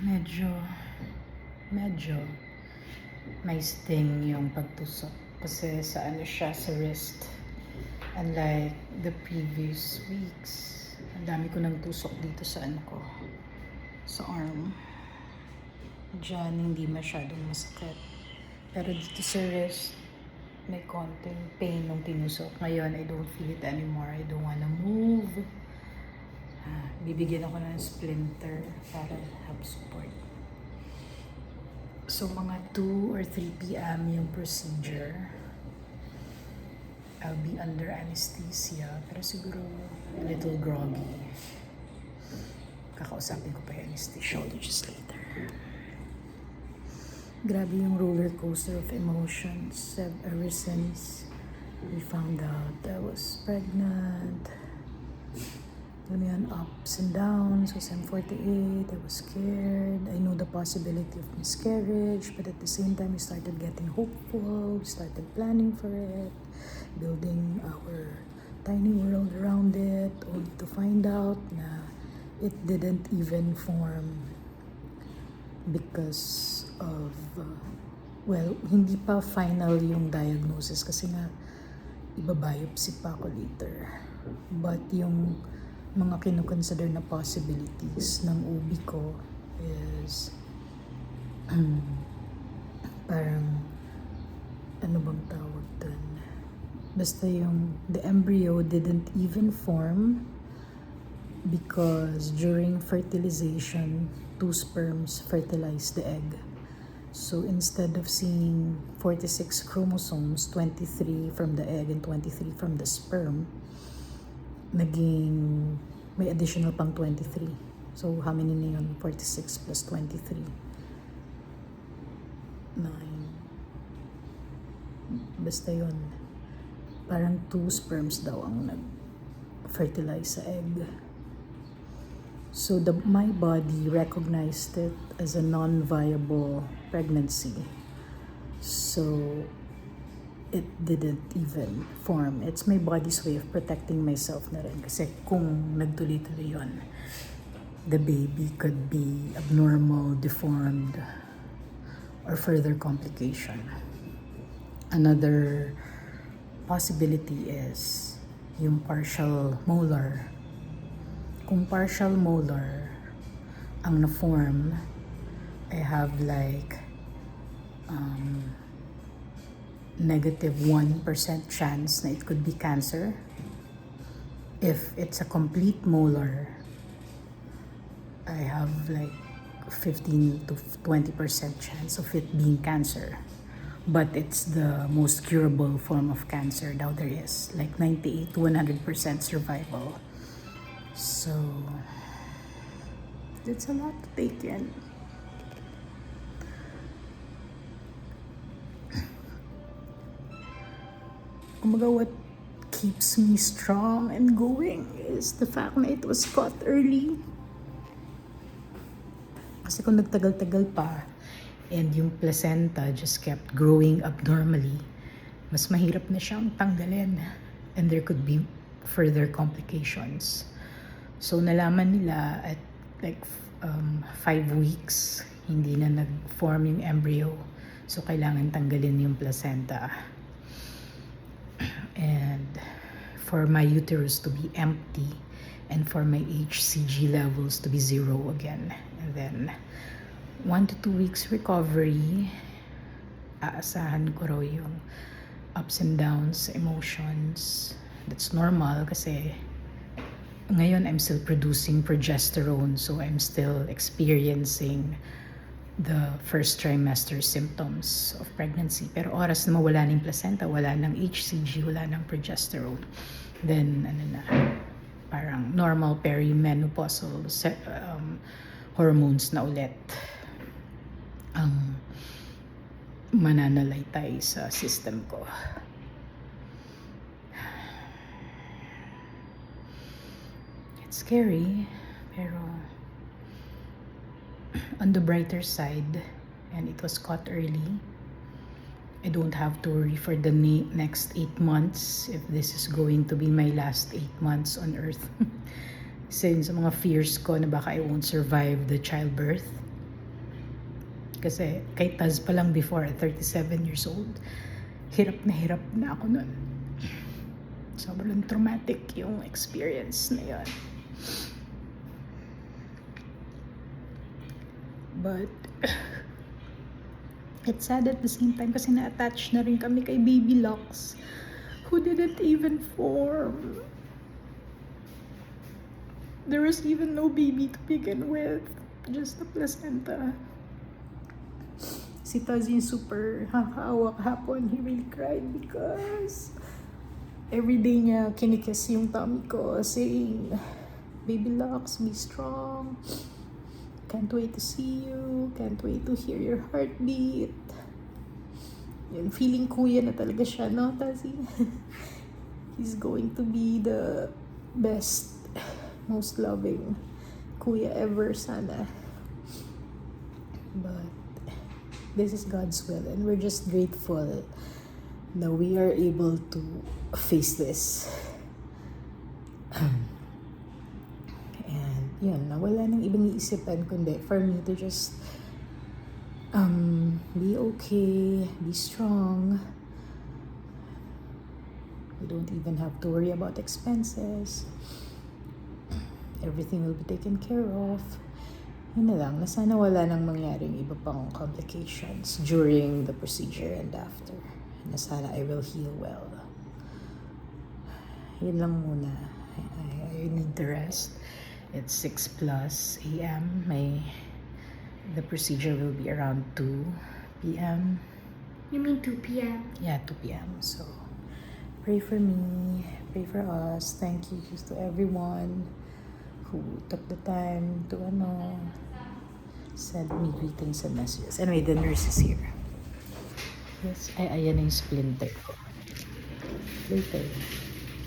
Medyo, medyo may sting yung pagtusok kasi sa ano siya, sa wrist. Unlike the previous weeks, ang dami ko nang tusok dito sa ano ko, sa arm. Diyan hindi masyadong masakit. Pero dito sa wrist, may konting pain nung tinusok. Ngayon, I don't feel it anymore. I don't wanna move. Bibigyan ako ng splinter para have support. So, mga 2 or 3 p.m. yung procedure. I'll be under anesthesia, pero siguro a little groggy. Kakausapin ko pa yung anesthesiologist later. Grabe yung roller coaster of emotions ever since we found out I was pregnant. Alam mo yan, ups and downs. Because I'm 48, I was scared. I know the possibility of miscarriage, but at the same time, we started getting hopeful. We started planning for it, building our tiny world around it, only to find out na it didn't even form because of, well, hindi pa final yung diagnosis kasi nga, ibabiopsy pa ako later. But yung mga kinoconsider na possibilities ng OB ko is parang ano bang tawag dun? Basta yung the embryo didn't even form because during fertilization, 2 sperms fertilized the egg. So instead of seeing 46 chromosomes, 23 from the egg and 23 from the sperm, naging may additional pang 23. So how many na yun? 46 plus 23. 9. Basta yun. Parang 2 sperms daw ang nag-fertilize sa egg. So my body recognized it as a non-viable pregnancy. So it didn't even form. It's my body's way of protecting myself na rin. Kasi kung nagtuloy-tuloy yun, the baby could be abnormal, deformed, or further complication. Another possibility is yung partial molar. Kung partial molar ang na-form, I have like negative 1% chance na it could be cancer. If it's a complete molar, I have like 15 to 20% chance of it being cancer. But it's the most curable form of cancer now there is, like 98 to 100% survival. So, it's a lot to take in. Kumbaga, what keeps me strong and going is the fact na it was caught early. Kasi kung nagtagal-tagal pa and yung placenta just kept growing abnormally, mas mahirap na siyang tanggalin and there could be further complications. So nalaman nila at like 5 weeks, hindi na nag-form yung embryo. So kailangan tanggalin yung placenta. And for my uterus to be empty and for my HCG levels to be 0 again. And then 1 to 2 weeks recovery, aasahan ko raw yung ups and downs, emotions. That's normal kasi ngayon I'm still producing progesterone, so I'm still experiencing the first trimester symptoms of pregnancy. Pero oras na mawala ng placenta, wala ng HCG, wala ng progesterone, then parang normal perimenopausal hormones na ulit ang mananalaytay sa system ko. It's scary, pero on the brighter side, and it was caught early, I don't have to worry for the next 8 months if this is going to be my last 8 months on earth. Isa yun sa mga fears ko na baka I won't survive the childbirth. Kasi kay Taz pa lang before, 37 years old, hirap na ako nun. Sobrang traumatic yung experience na yun. But it's sad at the same time kasi na-attach na rin kami kay Baby Lux, who didn't even form. There was even no baby to begin with, just the placenta. Si Taz yung super nakakaawa kahapon. He really cried because every day niya kinikiss yung tummy ko, saying, "Baby Lux, be strong. Can't wait to see you. Can't wait to hear your heartbeat." Yun, feeling kuya na talaga siya, no, Tazi? He's going to be the best, most loving kuya ever, sana. But this is God's will, and we're just grateful that we are able to face this. And yun, wala nang ibang iisipan kundi for me to just be okay, be strong. We don't even have to worry about expenses. Everything will be taken care of. Yun na lang, na sana wala nang mangyaring iba pang complications during the procedure and after. Na sana I will heal well. Yun lang muna. I need the rest. It's 6 plus a.m. The procedure will be around 2 p.m. You mean 2 p.m.? Yeah, 2 p.m. So, pray for me, pray for us. Thank you to everyone who took the time to send me greetings and messages. Anyway, the nurse is here. Yes, ayan yung splinter ko. Later.